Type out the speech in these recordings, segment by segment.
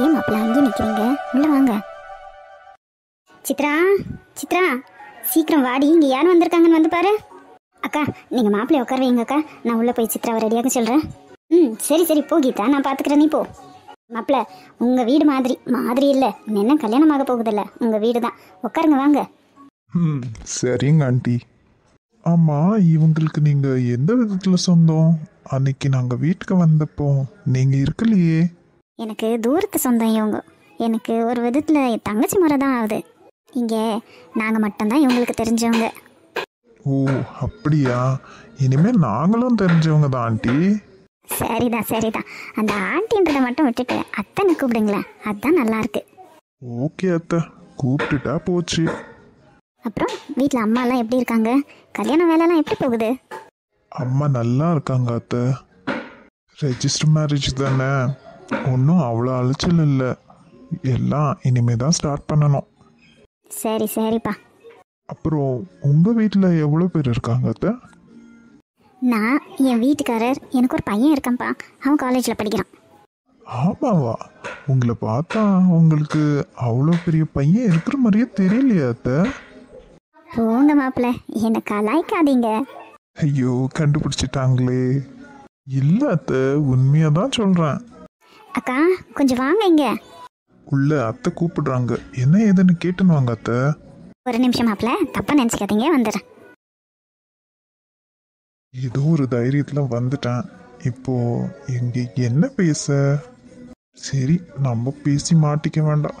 ஏன் மாப்பிள்ள அங்கே நிற்கிறீங்க? உள்ளே வாங்க. சித்ரா, சித்ரா, சீக்கிரம் வாடி, இங்கே யாரும் வந்திருக்காங்கன்னு வந்து பாரு. அக்கா, நீங்கள் மாப்பிள்ளைய உட்கார வைங்க அக்கா, நான் உள்ளே போய் சித்ராவை ரெடியாக சொல்கிறேன். சரி சரி போ கீதா, நான் பார்த்துக்கிறேன், நீ போ. மாப்பிள்ள, உங்கள் வீடு மாதிரி இல்லை, என்ன கல்யாணமாக போகுதில்ல, உங்கள் வீடு தான். உட்காருங்க வாங்க. சரிங்க ஆண்டி. ஆமாம், இவங்களுக்கு நீங்கள் எந்த விதத்தில் சொந்தம்? அன்னைக்கு நாங்கள் வீட்டுக்கு வந்தப்போ நீங்கள் இருக்கலையே. எனக்கு தூரத்து சொந்தம் இவங்க. எனக்கு ஒரு விதத்தில் தங்கச்சி முறை தான் ஆகுது. இங்கே நாங்கள் மட்டும்தான் இவங்களுக்கு தெரிஞ்சவங்க. ஓ அப்படியா? இனிமேல் நாங்களும் தெரிஞ்சவங்க தான் ஆண்டி. சரிதான் சரிதான், அந்த ஆண்டின்றதை மட்டும் விட்டுட்டு அத்தனை கூப்பிடுங்களேன், அதுதான் நல்லா இருக்கு. ஓகே அத்தை, கூப்பிட்டுட்டா போச்சு. அப்புறம் வீட்டில் அம்மாலாம் எப்படி இருக்காங்க? கல்யாண வேலைலாம் எப்படி போகுது? அம்மா நல்லா இருக்காங்க அத்தை. ரெஜிஸ்டர் மேரேஜ் தானே, ஒன்றும் அவ்வளோ அலைச்சல் இல்லை. எல்லாம் இனிமே தான் ஸ்டார்ட் பண்ணணும். சரி சரிப்பா. அப்புறம் உங்கள் வீட்டில் எவ்வளோ பேர் இருக்காங்க அத்தை? நான், என் வீட்டுக்காரர், எனக்கு ஒரு பையன் இருக்கான்ப்பா, அவன் காலேஜில் படிக்கிறான். ஆமாவா? உங்களை பார்த்தா உங்களுக்கு அவ்வளோ பெரிய பையன் இருக்கிற மாதிரியே தெரியலையா அத்தை? போங்க மாப்பிள்ள, என்னை கலாய்க்காதீங்க. ஐயோ, கண்டுபிடிச்சிட்டாங்களே. இல்லை அத்தை, உண்மையாக தான் சொல்கிறேன். அக்கா, கொஞ்சம் வாங்க இங்கே. உள்ள அத்தை கூப்பிடுறாங்க, என்ன ஏதுன்னு கேட்டுன்னு வாங்க அத்தை. ஒரு நிமிஷம் மாப்பிள்ள, தப்பாக நினச்சிக்காதீங்க, வந்துடுறேன். ஏதோ ஒரு தைரியத்தில் வந்துட்டேன். இப்போ இங்கே என்ன பேச? சரி, நம்ம பேசி மாட்டிக்க வேண்டாம்.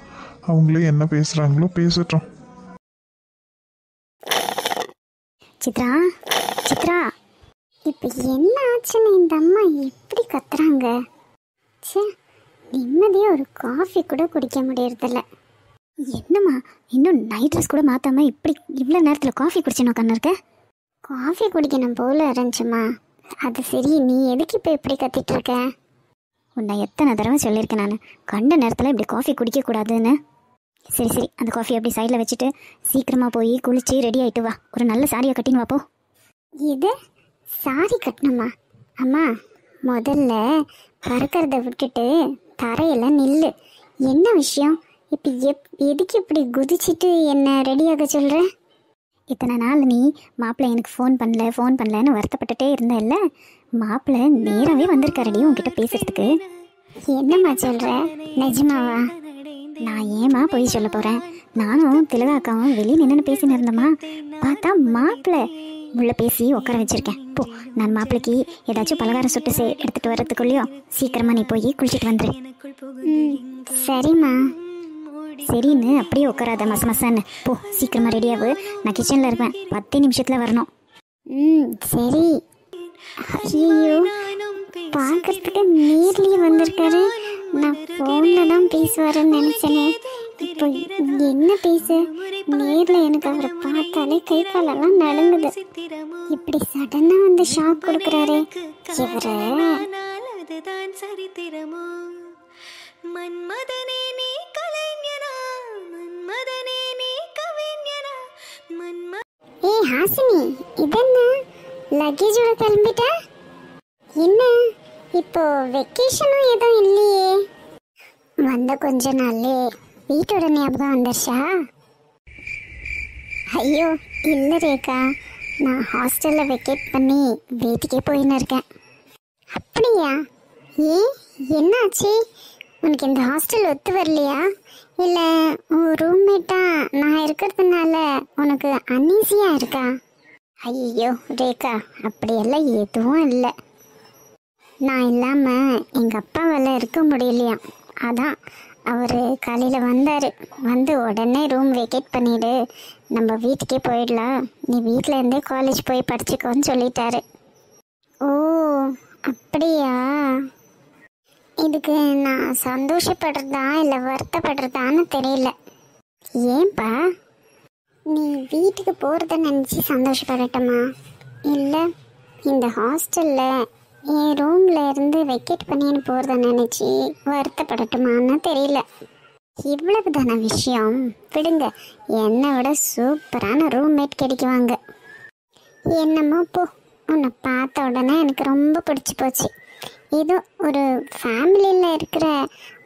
அவங்களே என்ன பேசுகிறாங்களோ பேசட்டும். சித்ரா, சித்ரா, இப்போ என்ன ஆச்சுன்னு இந்த அம்மா எப்படி கத்துறாங்க? சே, நிம்மதியாக ஒரு காஃபி கூட குடிக்க முடியறதில்ல. என்னம்மா, இன்னும் நைட் ட்ரெஸ் கூட மாற்றாம இப்படி இவ்வளோ நேரத்தில் காஃபி குடிச்சுன்னு உட்காந்துருக்க? காஃபி குடிக்கணும் போல இருந்துச்சுமா. அது சரி, நீ எதுக்கு இப்போ இப்படி கத்திட்டு இருக்க? உன்னை எத்தனை தடவை சொல்லியிருக்கேன் நான், கண்ட நேரத்தில் இப்படி காஃபி குடிக்கக்கூடாதுன்னு. சரி சரி, அந்த காஃபி அப்படி சைடில் வச்சுட்டு சீக்கிரமாக போய் குளிச்சு ரெடி ஆகிட்டு வா. ஒரு நல்ல சாரியை கட்டின்னு வாப்போ. இது சாரி கட்டணுமா? அம்மா, முதல்ல பறக்கிறத விட்டுட்டு தரையில் நில்லு. என்ன விஷயம்? இப்போ எதுக்கு இப்படி குதிச்சுட்டு என்ன ரெடியாக சொல்கிற? இத்தனை நாள் நீ மாப்பிள்ளை எனக்கு ஃபோன் பண்ணலன்னு வருத்தப்பட்டுட்டே இருந்தல்ல, மாப்பிள்ளை நேராகவே வந்திருக்காரடி உன்கிட்ட பேசுறதுக்கு. என்னம்மா சொல்கிற? நிஜமாவா? நான் ஏமா போய் சொல்ல போகிறேன்? நானும் திலகா அக்காவும் வெளியே நின்று பேசின்னு இருந்தோமா, பார்த்தா மாப்பிள்ளை உள்ள பேசி உட்கார வச்சிருக்கேன். போ, நான் மாப்பிள்ளைக்கு ஏதாச்சும் பலகாரம் சுட்டு எடுத்துகிட்டு வர்றதுக்குள்ளேயோ சீக்கிரமாக நீ போய் குளிச்சுட்டு வந்துடு. சரிம்மா. சரின்னு அப்படியே உட்காராத மசன்னு. போ, சீக்கிரமாக ரெடியாகு. நான் கிச்சனில் இருப்பேன், 10 நிமிஷத்தில் வரணும். சரி. ஐயோ, பார்க்கறதுக்கு நேர்லேயே வந்திருக்காரு. நான் ஃபோனில் தான் பேசுவாருன்னு நினச்சேனே. இப்போ என்ன பேச? நேரில் எனக்கு அவரை பார்த்தாலே கை காலெல்லாம் நடுங்குது. இப்படி சடனாக வந்து ஷாக் கொடுக்குறாரே இவரை. ஏய் ஹாசினி, இதென்ன லக்கேஜோட கிளம்பிட்ட? என்ன இப்போ வெக்கேஷனும் எதுவும் இல்லையே? வந்த கொஞ்ச நாள்லே வீட்டோட ஞாபகம் வந்துருச்சா? ஐயோ இல்லை ரேகா, நான் ஹாஸ்டலில் வெக்கேட் பண்ணி வீட்டுக்கே போயின்னு இருக்கேன். அப்படியா? ஏன், என்னாச்சு? உனக்கு இந்த ஹாஸ்டல் ஒத்து வரலையா? இல்லை உன் ரூம்மேட்டாக நான் இருக்கிறதுனால உனக்கு அன்ஈஸியாக இருக்கா? ஐயோ ரேகா, அப்படியெல்லாம் எதுவும் இல்லை. நான் இல்லாமல் எங்கள் அப்பாவால் இருக்க முடியலையா, அதான் அவர் காலையில் வந்தார். வந்து உடனே ரூம் வெக்கேட் பண்ணிவிடு, நம்ம வீட்டுக்கே போயிடலாம், நீ வீட்டில் இருந்தே காலேஜ் போய் படிச்சுக்கோன்னு சொல்லிட்டாரு. ஓ அப்படியா? இதுக்கு நான் சந்தோஷப்படுறதா இல்லை வருத்தப்படுறதான்னு தெரியல. ஏன்பா? நீ வீட்டுக்கு போகிறத நினச்சி சந்தோஷப்படட்டுமா, இல்லை இந்த ஹாஸ்டலில் என் ரூமில் இருந்து வெக்கேட் பண்ணின்னு போகிறத நினச்சி வருத்தப்படட்டுமான்னு தெரியல. இவ்வளவு தானே விஷயம், விடுங்க. என்னை விட சூப்பரான ரூம்மேட் கிடைக்குவாங்க. என்னமோ போ, உன்னை பார்த்த உடனே எனக்கு ரொம்ப பிடிச்சி போச்சு. ஏதோ ஒரு ஃபேமிலியில் இருக்கிற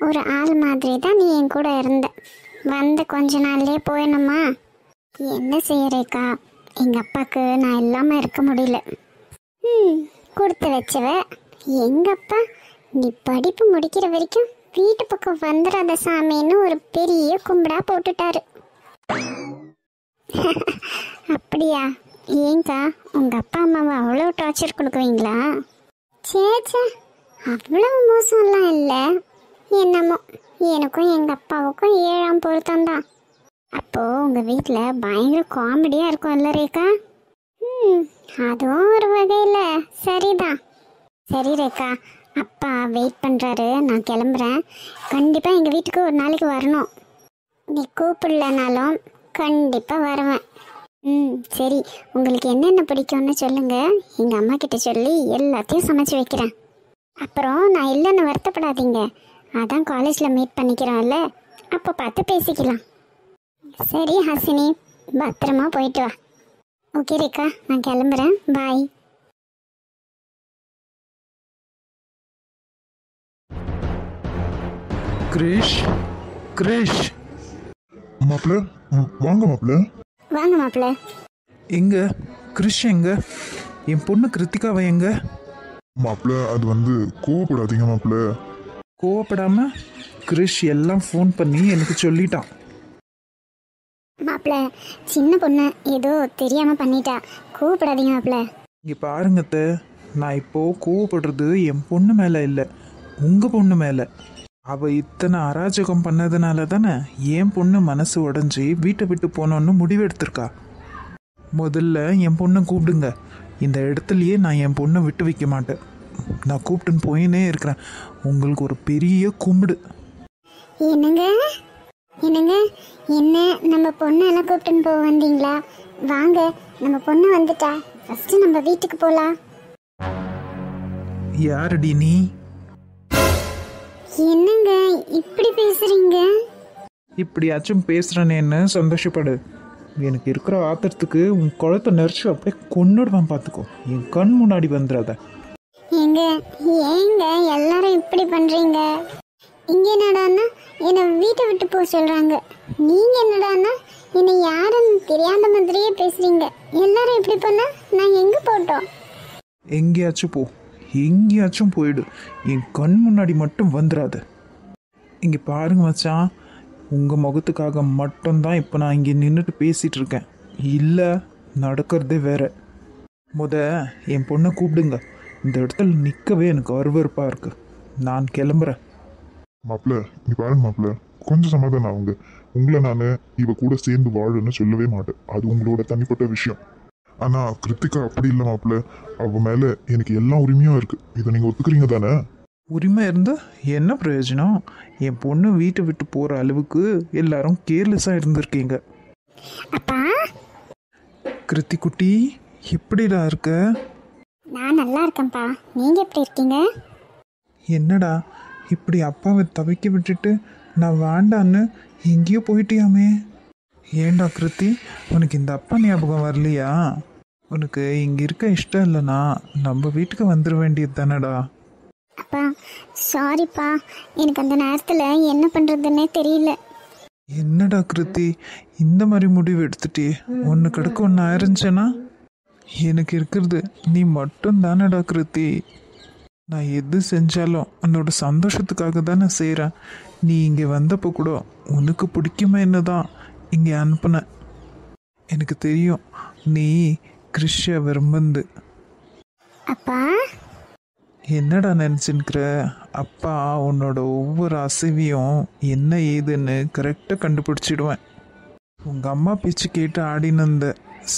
ஒரு ஆள் மாதிரி தான் நீ என் கூட இருந்த. வந்து கொஞ்ச நாள்லயே போயிடணுமா? என்ன செய்யறேக்கா, எங்கள் அப்பாவுக்கு நான் இல்லாமல் இருக்க முடியல. கொடுத்து வச்சவ எங்கள் அப்பா நீ படிப்பு முடிக்கிற வரைக்கும் வீட்டு பக்கம் வந்துடாத சாமின்னு ஒரு பெரிய கும்பிடா போட்டுட்டாரு. அப்படியா? ஏங்கா, உங்கள் அப்பா அம்மாவை அவ்வளோ டார்ச்சர் கொடுக்குவீங்களா? சேச்சே, அவ்வளோ மோசம்லாம் இல்லை. என்னமோ எனக்கும் எங்கள் அப்பாவுக்கும் 7ஆம் பொருத்தம்தான். அப்போது உங்கள் வீட்டில் பயங்கர காமெடியாக இருக்கும்ல ரேகா? அதுவும் ஒரு வகையில் சரிதான். சரி ரேகா, அப்பா வெயிட் பண்ணுறாரு, நான் கிளம்புறேன். கண்டிப்பாக எங்கள் வீட்டுக்கு ஒரு நாளைக்கு வரணும். நீ கூப்பிடலனாலும் கண்டிப்பாக வருவேன். சரி, உங்களுக்கு என்னென்ன பிடிக்கும்னு சொல்லுங்கள். எங்கள் அம்மா கிட்ட சொல்லி எல்லாத்தையும் சமைச்சு வைக்கிறேன். அப்புறம் நான் இல்லைன்னு வருத்தப்படாதீங்க. அதான் காலேஜில் மீட் பண்ணிக்கிறோம்ல, அப்போ பார்த்து பேசிக்கலாம். சரி ஹாசினி, பத்திரமா போயிட்டு வா. ஓகே ரேகா, நான் கிளம்புறேன். பாய். கிரிஷ், கிரிஷ். மாப்பிள்ள, வாங்க மாப்பிள்ள. வாங்க மாப்பிள்ள. எங்க கிரிஷ் எங்க? என் பொண்ணு கிருத்திகாவை எங்க? மாப்பிள்ள, அது வந்து கோவப்படாதீங்க மாப்பிள்ள. கோவப்படாம கிரிஷ் எல்லாம் ஃபோன் பண்ணி எனக்கு சொல்லிட்டான். மாப்பிள்ள, சின்ன பொண்ணு ஏதோ தெரியாம பண்ணிட்டா, கோவப்படாதீங்க மாப்பிள்ள. இங்கே பாருங்கத்த, நான் இப்போ கோவப்படுறது என் பொண்ணு மேலே இல்லை, உங்கள் பொண்ணு மேலே. அவள் இத்தனை அராஜகம் பண்ணதுனால தானே என் பொண்ணு மனசு உடஞ்சி வீட்டை விட்டு போனோன்னு முடிவெடுத்திருக்கா. முதல்ல என் பொண்ணை கூப்பிடுங்க. இந்த இடத்துலையே நான் என் பொண்ணை விட்டு வைக்க மாட்டேன். நான் கூப்பிட்டுன்னு போயினே இருக்கிறேன். உங்களுக்கு ஒரு பெரிய கும்பிடு. என்னங்க என்னங்க, என்ன நம்ம பொண்ணு எல்லாம் கூப்பிட்டுன்னு போக வந்தீங்களா? வாங்க, நம்ம பொண்ணு வந்துட்டா. ஃபர்ஸ்ட் நம்ம வீட்டுக்கு போலாம். யாரடி நீ? என்னங்க இப்படி பேசுறீங்க? இப்படியாச்சும் பேசுகிறேன்னு சந்தோஷப்படு. எனக்கு இருக்கிற ஆத்திரத்துக்கு உன் குளத்தை நெரிச்சு அப்படியே கொன்னுடுவான், பார்த்துக்கோ. என் கண் முன்னாடி வந்துடாத. ஏங்க எல்லாரும் இப்படி பண்றீங்க? இங்க என்னடான்னா என்னை வீட்டை விட்டு போக சொல்றாங்க. நீங்க என்னடான்னா என்னை யாருன்னு தெரியாத மாதிரியே பேசுறீங்க. எல்லாரும் இப்படி பண்ணா நான் எங்க போட்டோம்? எங்கேயாச்சும் போ, எங்கேயாச்சும் போயிடு. என் கண் முன்னாடி மட்டும் வந்துடாத. இங்கே பாருங்க மச்சான், உங்கள் முகத்துக்காக மட்டும்தான் இப்போ நான் இங்கே நின்றுட்டு பேசிகிட்டு இருக்கேன். இல்லை, நடக்கிறதே வேற. என் பொண்ணை கூப்பிடுங்க. இந்த இடத்துல நிற்கவே எனக்கு அருவருப்பாக இருக்குது. நான் கிளம்புறேன். மாப்பிள்ள, நீ பாருங்க மாப்பிள்ள, கொஞ்சம் சமாதானம் ஆகுங்க. உங்களை நான் இவ கூட சேர்ந்து வாழுன்னு சொல்லவே மாட்டேன். அது உங்களோட தனிப்பட்ட விஷயம். ஆனா கிருத்திகா அப்படி இல்லை மாப்பிள்ள. அவ மேல எனக்கு எல்லா உரிமையும் இருக்கு. இதை நீங்க ஒத்துக்கிறீங்க தானே? உரிமை இருந்தால் என்ன பிரயோஜனம்? என் பொண்ணு வீட்டை விட்டு போகிற அளவுக்கு எல்லாரும் கேர்லெஸ்ஸாக இருந்திருக்கீங்க. அப்பா, கிருத்தி குட்டி, எப்படிடா இருக்க? நான் நல்லா இருக்கேன்ப்பா. நீங்க எப்படி இருக்கீங்க? என்னடா இப்படி அப்பாவை தவிக்க விட்டுட்டு நான் வேண்டான்னு எங்கேயோ போயிட்டியாமே? ஏண்டா கிருத்தி, உனக்கு இந்த அப்பா ஞாபகம் வரலையா? உனக்கு இங்கே இருக்க இஷ்டம் இல்லைனா நம்ம வீட்டுக்கு வந்துட வேண்டியது தானடா. அப்பா சாரிப்பா, எனக்கு அந்த நேரத்தில் என்ன பண்ணுறதுன்னே தெரியல. என்னடா கிருத்தி, இந்த மாதிரி முடிவு எடுத்துட்டே? ஒன்று கிடக்க ஒன்று ஆயிருந்துச்சேன்னா எனக்கு இருக்கிறது நீ மட்டும் தானடா கிருத்தி. நான் எது செஞ்சாலும் உன்னோட சந்தோஷத்துக்காக தானே செய்கிறேன். நீ இங்கே வந்தப்போ கூட உனக்கு பிடிக்குமா என்ன தான் இங்கே அனுப்புனேன். எனக்கு தெரியும் நீ கிறிஷை விரும்புந்து. அப்பா, என்னடா நினச்சின்னுக்கிற? அப்பா உன்னோட ஒவ்வொரு அசைவையும் என்ன ஏதுன்னு கரெக்டாக கண்டுபிடிச்சிடுவேன். உங்கள் அம்மா பேச்சு கேட்டு ஆடினந்த.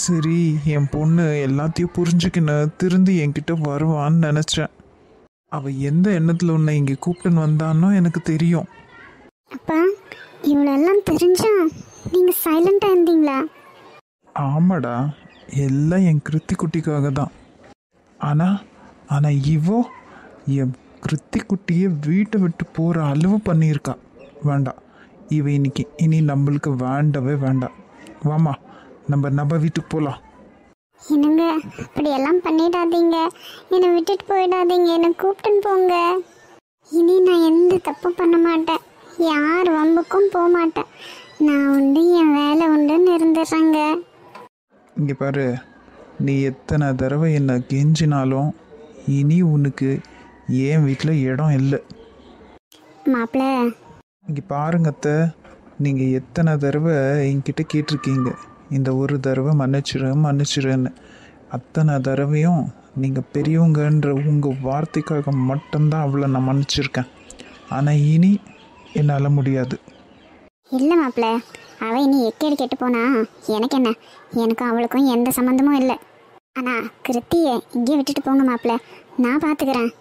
சரி, என் பொண்ணு எல்லாத்தையும் புரிஞ்சுக்கின்னு திருந்தி என்கிட்ட வருவான்னு நினச்சேன். அவள் எந்த எண்ணத்தில் உன்னை இங்கே கூப்பிட்டுன்னு வந்தானோ எனக்கு தெரியும். அப்பா, இவ்வளோலாம் தெரிஞ்சும் நீங்கள் சைலண்டாக இருந்தீங்களா? ஆமாடா, எல்லாம் என் கிருத்தி குட்டிக்காக தான். ஆனால் இவோ என் கிருத்தி குட்டியை வீட்டை விட்டு போகிற அளவு பண்ணியிருக்கா. வேண்டாம், இவ இனி நம்மளுக்கு வேண்டவே வேண்டாம். வாமா, நம்ம வீட்டுக்கு போகலாம். என்னங்க அப்படியெல்லாம் பண்ணிடாதீங்க, என்னை விட்டுட்டு போயிடாதீங்க, என்னை கூப்பிட்டுன்னு போங்க. இனி நான் எந்த தப்பும் பண்ண மாட்டேன், யார் வம்புக்கும் போக மாட்டேன். நான் உண்டு என் வேலை உண்டுன்னு இருந்துடுறேங்க. இங்கே பாரு, நீ எத்தனை தடவை என்னை கெஞ்சினாலும் இனி உனக்கு என் வீட்டில் இடம் இல்லை. மாப்பிள்ள, இங்கே பாருங்க அத்தை, நீங்கள் எத்தனை தடவை என்கிட்ட கேட்டிருக்கீங்க இந்த ஒரு தடவை மன்னிச்சிருன்னு. அத்தனை தடவையும் நீங்கள் பெரியவங்கன்ற உங்கள் வார்த்தைக்காக மட்டும்தான் அவளை நான் மன்னிச்சிருக்கேன். ஆனால் இனி என்னால் முடியாது. இல்லை மாப்பிள்ள, அவள் இனி எக்கேடு கெட்டு போனா எனக்கு என்ன, எனக்கும் அவளுக்கும் எந்த சம்மந்தமும் இல்லை. ஆனால் கிருத்தியை இங்கே விட்டுட்டு போங்க மாப்பிள்ள, நான் பார்த்துக்கிறேன்.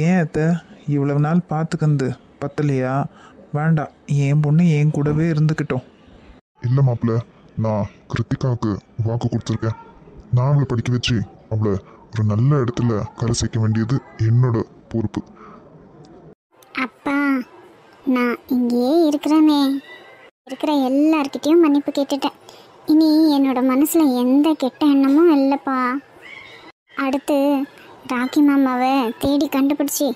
ஏன் அத்தை இவ்வளவு நாள் பார்த்துக்கந்து பத்தலையா? வேண்டாம், என் பொண்ணு என் கூடவே இருந்துக்கிட்டோம். இல்லை மாப்பிள்ள, நான் கிருத்திகாவுக்கு வாக்கு கொடுத்துருக்கேன். நான் அவளை படிக்க வச்சு அவளை ஒரு நல்ல இடத்துல கரை சேர்க்க வேண்டியது என்னோட பொறுப்பு. அப்பா, நான் இங்கேயே இருக்கிறேனே, இருக்கிற எல்லார்கிட்டையும் மன்னிப்பு கேட்டுட்டேன். இனி என்னோட மனசில் எந்த கெட்ட எண்ணமும் இல்லைப்பா. அடுத்து ராக்கி மாமாவை தேடி கண்டுபிடிச்சி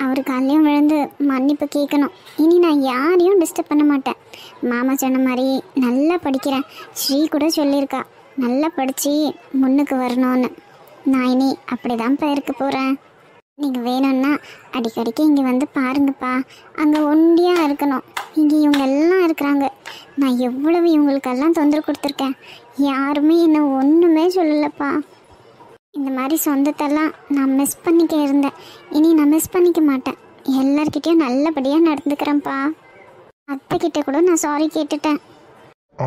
அவர் காலையும் விழுந்து மன்னிப்பு கேட்கணும். இனி நான் யாரையும் டிஸ்டர்ப் பண்ண மாட்டேன். மாமா சொன்ன மாதிரி நல்லா படிக்கிறேன், ஸ்ரீ கூட சொல்லியிருக்கா நல்லா படித்து முன்னுக்கு வரணும்னு. நான் இனி அப்படி தான்ப்பா இருக்க போகிறேன். நீங்கள் வேணும்னா அடிக்கடிக்கு இங்கே வந்து பாருங்கப்பா. அங்கே ஒண்டியாக இருக்கணும், இங்கே இவங்க எல்லாம் இருக்கிறாங்க. நான் எவ்வளவு இவங்களுக்கெல்லாம் தொந்தரவு கொடுத்துருக்கேன், யாருமே என்னை ஒன்றுமே சொல்லலப்பா. இந்த மாதிரி சொந்தத்தெல்லாம் நான் மிஸ் பண்ணிக்க இருந்தேன், இனி நான் மிஸ் பண்ணிக்க மாட்டேன். எல்லார்கிட்டையும் நல்லபடியாக நடந்துக்கிறேன்ப்பா. அத்தைக்கிட்ட கூட நான் சாரி கேட்டுட்டேன்.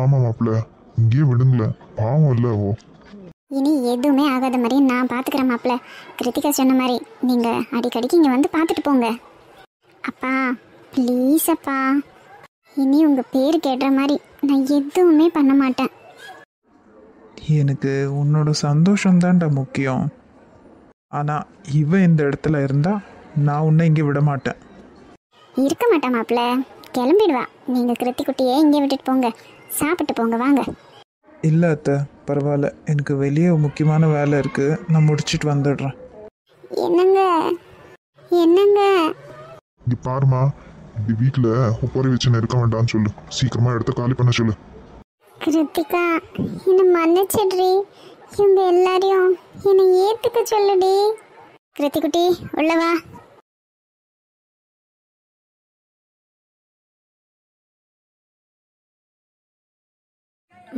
ஆமாம் மாப்பிள்ள, இங்கேயே விடுங்களேன், பாவம் இல்லை ஓ. இனி எதுவுமே ஆகாத மாதிரி நான் பார்த்துக்கிறேன் மாப்பிள்ள. கிருத்திகா சொன்ன மாதிரி நீங்கள் அடிக்கடிக்கு இங்கே வந்து பார்த்துட்டு போங்க. அப்பா ப்ளீஸ் அப்பா, இனி உங்கள் பேர் கேட்ட மாதிரி நான் எதுவுமே பண்ண மாட்டேன். எனக்கு உன்னோட சந்தோஷம்தான்டா முக்கியம். ஆனால் இவன் இந்த இடத்துல இருந்தால் நான் உன்னை இங்கே விட மாட்டேன். இருக்க மாட்டேன் மாப்பிள்ள, கிளம்பிடுவா. நீங்கள் கிருத்தி குட்டியே இங்கே விட்டுட்டு போங்க, சாப்பிட்டு போங்க, வாங்க. இல்லை அத்தை, பரவாயில்ல, எனக்கு வெளியே முக்கியமான வேலை இருக்குது, நான் முடிச்சிட்டு வந்துடுறேன். என்னங்க என்னங்க, இங்கே பாருமா, இப்படி வீட்டில் ஒப்பாரி வச்சுன்னு இருக்க வேண்டாம்னு சொல்லு. சீக்கிரமாக இடத்த காலி பண்ண சொல்லு. கிருத்திகா என்னை மன்னிச்சிடுறி, இவங்க எல்லாரையும் என்னை ஏற்றுக்க சொல்லுடி. கிருத்தி குட்டி உள்ளவா.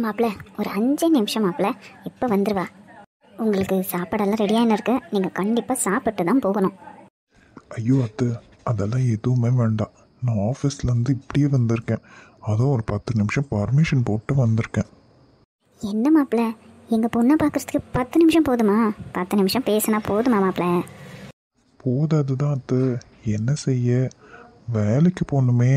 மாப்பிள்ள ஒரு 5 நிமிஷம் மாப்பிள்ள, இப்போ வந்துடுவா. உங்களுக்கு சாப்பாடெல்லாம் ரெடியான இருக்கு, நீங்கள் கண்டிப்பாக சாப்பிட்டு தான் போகணும். ஐயோ அத்தை, அதெல்லாம் எதுவுமே வேண்டாம். நான் ஆஃபீஸ்லேருந்து இப்படியே வந்திருக்கேன், அதுவும் ஒரு 10 நிமிஷம் பர்மிஷன் போட்டு வந்திருக்கேன். என்ன மாப்பிள்ள, எங்கள் பொண்ணை பார்க்குறதுக்கு 10 நிமிஷம் போதுமா? 10 நிமிஷம் பேசினா போதுமா மாப்பிள்ள? போதாது தான் அத்தை, என்ன செய்ய, வேலைக்கு போகணுமே.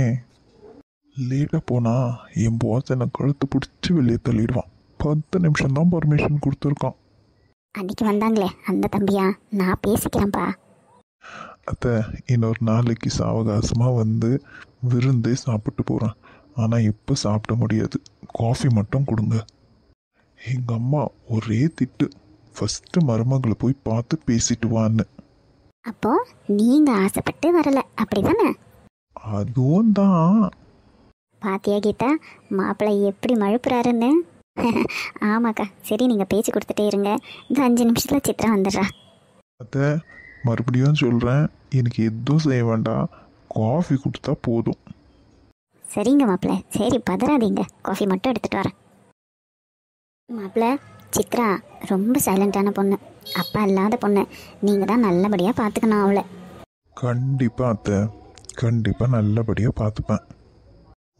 லேட்டாக போனால் என் பாஸ் என்னை கழுத்து பிடிச்சி வெளியே தள்ளிடுவான். 10 நிமிஷம் தான் பர்மிஷன் கொடுத்துருக்கான். அன்றைக்கி வந்தாங்களே அந்த தம்பியா, நான் பேசிக்கிறேன்ப்பா. அத்தை, இன்னொரு நாளைக்கு சாவகாசமாக வந்து விருந்தே சாப்பிட்டு போகிறேன். ஆனால் இப்போ சாப்பிட முடியாது, காஃபி மட்டும் கொடுங்க. எங்கள் அம்மா ஒரே திட்டு, ஃபஸ்ட்டு மருமகளை போய் பார்த்து பேசிட்டு வான்னு. அப்போ நீங்கள் ஆசைப்பட்டு வரலை அப்படி தானே? அதுவும் தான். பாத்தியா கீதா, மாப்பிள்ளை எப்படி மழுப்புறாருன்னு. ஆமாக்கா, சரி நீங்கள் பேச்சு கொடுத்துட்டே இருங்க, இந்த 5 நிமிஷத்தில் சித்ரா வந்துடுறா. அத்தை, மறுபடியும் சொல்கிறேன், எனக்கு எதுவும் செய்ய வேண்டாம், காஃபி கொடுத்தா போதும். சரிங்க மாப்பிள்ளை, சரி பதறாதீங்க, காஃபி மட்டும் எடுத்துகிட்டு வரேன். மாப்பிள்ளை, சித்ரா ரொம்ப சைலண்டான பொண்ணு, அப்பா இல்லாத பொண்ணு, நீங்கள் தான் நல்லபடியாக பார்த்துக்கணும் அவளை. கண்டிப்பாக அத்தை, கண்டிப்பாக நல்லபடியாக பார்த்துப்பேன்.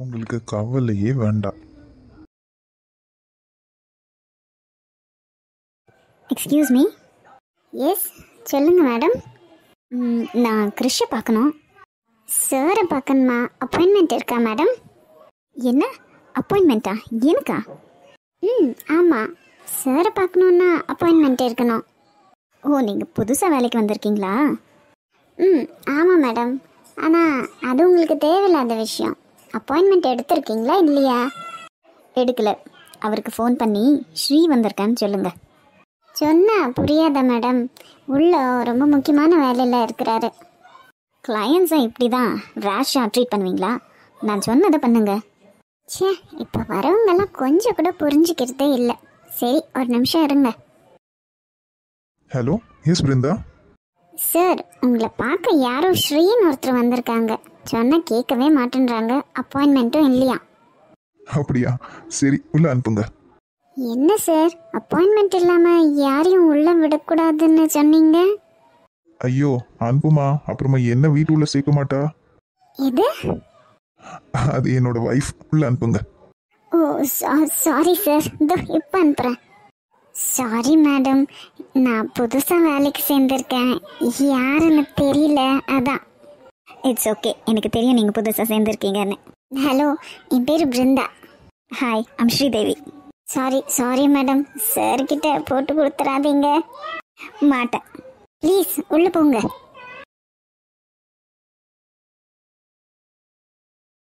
உங்களுக்கு கவலையே வேண்டாம். Excuse me. எஸ் சொல்லுங்கள் மேடம். நான் கிருஷை பார்க்கணும். சாரை பார்க்கணுமா? அப்பாயின்மெண்ட் இருக்கா மேடம்? என்ன அப்பாயின்மெண்ட்டா? எனக்கா? ஆமாம், சாரை பார்க்கணுன்னா அப்பாயின்மெண்ட் இருக்கணும். ஓ, நீங்கள் புதுசாக வேலைக்கு வந்திருக்கீங்களா? ஆமாம் மேடம், ஆனால் அது உங்களுக்கு தேவையில்லாத விஷயம். அப்பாயின்மெண்ட் எடுத்திருக்கீங்களா இல்லையா? எடுக்கலை. அவருக்கு ஃபோன் பண்ணி ஸ்ரீ வந்திருக்கான்னு சொல்லுங்கள். சொன்னா புரியாத மேடம், உள்ள ரொம்ப முக்கியமான வேலையில் இருக்கிறாரு. கிளையண்ட்ஸை இப்படி தான் ரேஷாக ட்ரீட் பண்ணுவீங்களா? நான் சொன்னதை பண்ணுங்க. ச்சே, இப்போ வரவங்கெல்லாம் கொஞ்சம் கூட புரிஞ்சுக்கிறதே இல்லை. சரி, ஒரு நிமிஷம் இருங்க. Hello, S Brinda. சார், உங்களை பார்க்க யாரோ ஸ்ரீன்னு ஒருத்தர் வந்திருக்காங்க. சொன்னால் கேட்கவே மாட்டேன்றாங்க. அப்பாயின்மெண்ட்டும் இல்லையா? அப்படியா? சரி, உள்ள அனுப்புங்க. என்ன சார், அப்பாயின்மெண்ட் இல்லாமல் யாரையும் உள்ளே விடக்கூடாதுன்னு சொன்னீங்க? ஐயோ, அனுப்புமா. அப்புறமா என்ன வீட்டுக்குள்ள சேர்க்க மாட்டா. இது? அது என்னோட வைஃப். உள்ள அனுப்புங்க. ஓ, சாரி சார், இதோ இப்போ அனுப்புகிறேன். சாரி மேடம், நான் புதுசாக வேலைக்கு சேர்ந்துருக்கேன், யாருன்னு தெரியல, அதான். இட்ஸ் ஓகே, எனக்கு தெரியும் நீங்கள் புதுசாக சேர்ந்துருக்கீங்கன்னு. ஹலோ, என் பேர் Brinda. Hi, I'm Sridevi. Sorry madam, சார்கிட்ட போட்டு கொடுத்துறாதீங்க. மாட்டேன், ப்ளீஸ் உள்ளே போங்க.